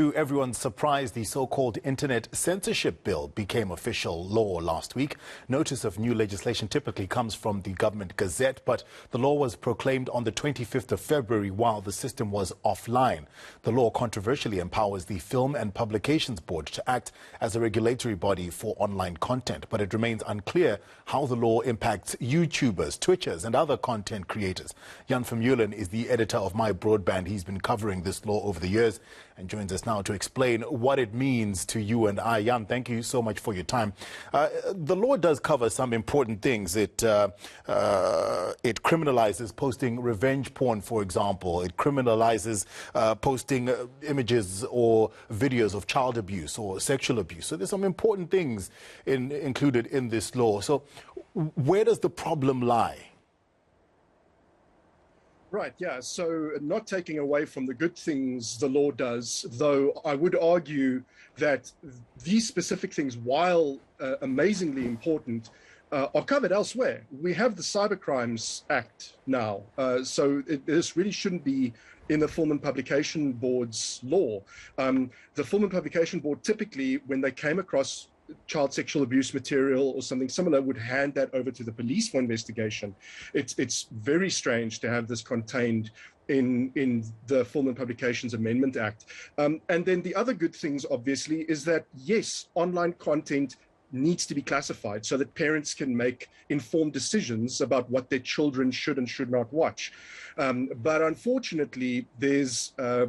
To everyone's surprise, the so-called Internet Censorship Bill became official law last week. Notice of new legislation typically comes from the government gazette, but the law was proclaimed on the 25th of February while the system was offline. The law controversially empowers the Film and Publications Board to act as a regulatory body for online content, but it remains unclear how the law impacts YouTubers, Twitchers and other content creators. Jan Vermeulen is the editor of MyBroadband. He's been covering this law over the years and joins us now to explain what it means to you and I. Jan, thank you so much for your time. The law does cover some important things. It criminalizes posting revenge porn, for example. It criminalizes posting images or videos of child abuse or sexual abuse. So there's some important things included in this law. So where does the problem lie? Right, yeah. So not taking away from the good things the law does, though I would argue that these specific things, while amazingly important, are covered elsewhere. We have the Cybercrimes Act now, so this really shouldn't be in the Film and Publication Board's law. The Film and Publication Board typically, when they came across child sexual abuse material or something similar, would hand that over to the police for investigation. It's very strange to have this contained in the Film and Publications Amendment Act. And then the other good things, obviously, is that, yes, online content needs to be classified so that parents can make informed decisions about what their children should and should not watch. But unfortunately, there's a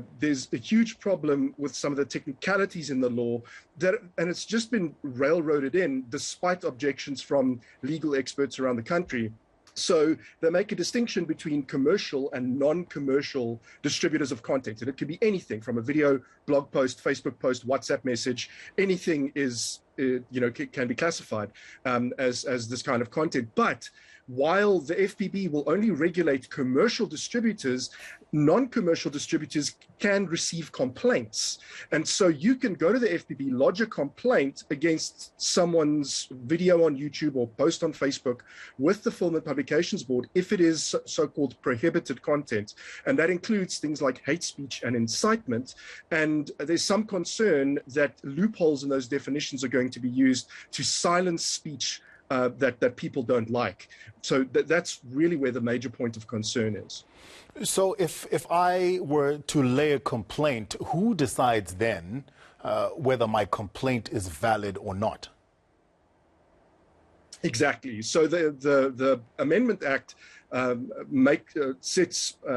huge problem with some of the technicalities in the law, and it's just been railroaded in despite objections from legal experts around the country. So they make a distinction between commercial and non-commercial distributors of content. And it could be anything from a video, blog post, Facebook post, WhatsApp message. Anything is, can be classified as this kind of content. But while the FPB will only regulate commercial distributors, non-commercial distributors can receive complaints. And so you can go to the FPB, lodge a complaint against someone's video on YouTube or post on Facebook with the Film and Publications Board if it is so-called prohibited content. And that includes things like hate speech and incitement. And there's some concern that loopholes in those definitions are going to be used to silence speech that people don't like. So that's really where the major point of concern is. So if I were to lay a complaint, who decides then whether my complaint is valid or not? Exactly. So the Amendment Act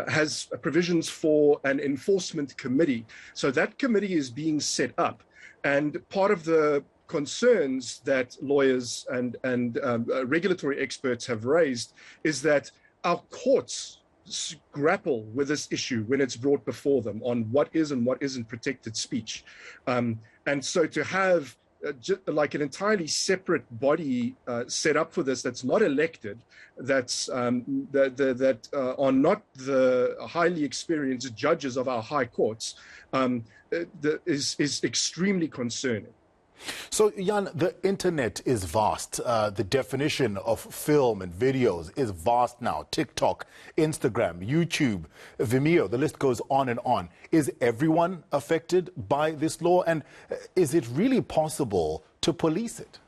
has provisions for an enforcement committee. So that committee is being set up, and part of the concerns that lawyers and regulatory experts have raised is that our courts grapple with this issue when it's brought before them on what is and what isn't protected speech. And so to have like an entirely separate body set up for this that's not elected, that are not the highly experienced judges of our high courts, is extremely concerning. So, Jan, the internet is vast. The definition of film and videos is vast now. TikTok, Instagram, YouTube, Vimeo, the list goes on and on. Is everyone affected by this law? And is it really possible to police it?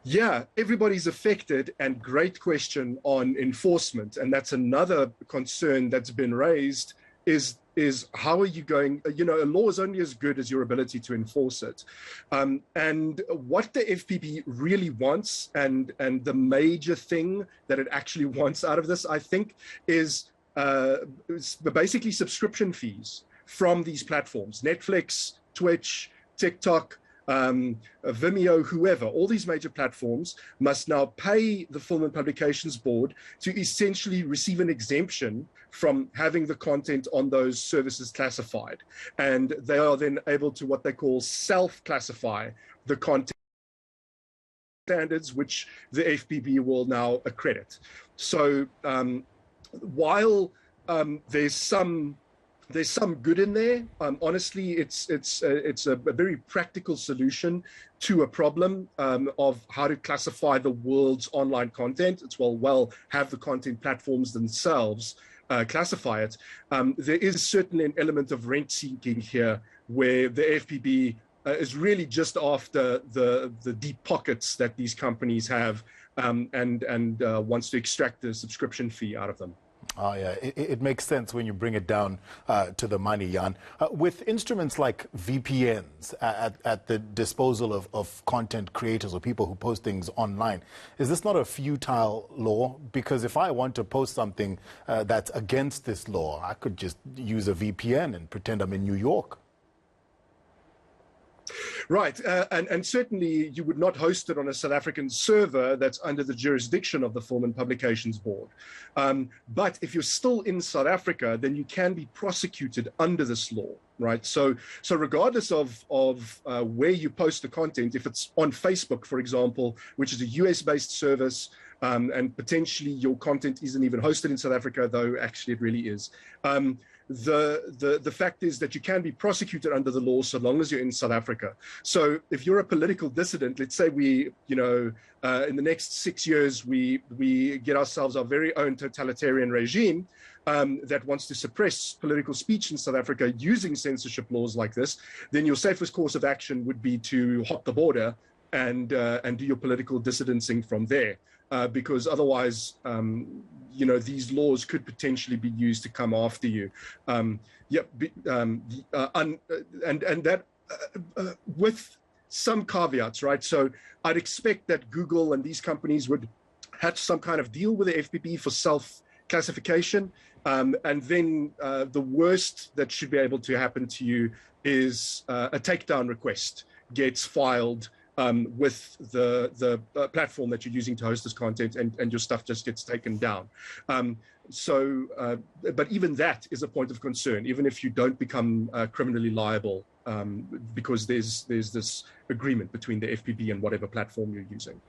Yeah, everybody's affected, and great question on enforcement. And that's another concern that's been raised is how are you going, a law is only as good as your ability to enforce it. And what the FPB really wants, and the major thing that it actually wants out of this, I think, is basically subscription fees from these platforms, Netflix, Twitch, TikTok, Vimeo, whoever, all these major platforms must now pay the Film and Publications Board to essentially receive an exemption from having the content on those services classified. And they are then able to what they call self-classify the content standards, which the FPB will now accredit. So while there's some good in there. Honestly, it's a very practical solution to a problem of how to classify the world's online content. It's well have the content platforms themselves classify it, there is certainly an element of rent seeking here, where the FPB is really just after the deep pockets that these companies have, and wants to extract the subscription fee out of them. Oh, yeah, it makes sense when you bring it down to the money, Jan. With instruments like VPNs at the disposal of content creators or people who post things online, is this not a futile law? Because if I want to post something that's against this law, I could just use a VPN and pretend I'm in New York. Right, and certainly you would not host it on a South African server that's under the jurisdiction of the Film and Publications Board. But if you're still in South Africa, then you can be prosecuted under this law, right? So regardless of where you post the content, if it's on Facebook, for example, which is a US-based service, and potentially your content isn't even hosted in South Africa, though actually it really is. The fact is that you can be prosecuted under the law so long as you're in South Africa. So if you're a political dissident, let's say we, in the next 6 years, we get ourselves our very own totalitarian regime that wants to suppress political speech in South Africa using censorship laws like this, then your safest course of action would be to hop the border and do your political dissidencing from there. Because otherwise, these laws could potentially be used to come after you. And that with some caveats, right? So I'd expect that Google and these companies would have some kind of deal with the FPB for self-classification. And then the worst that should be able to happen to you is a takedown request gets filed with the platform that you're using to host this content, and your stuff just gets taken down. But even that is a point of concern, even if you don't become criminally liable, because there's this agreement between the FPB and whatever platform you're using.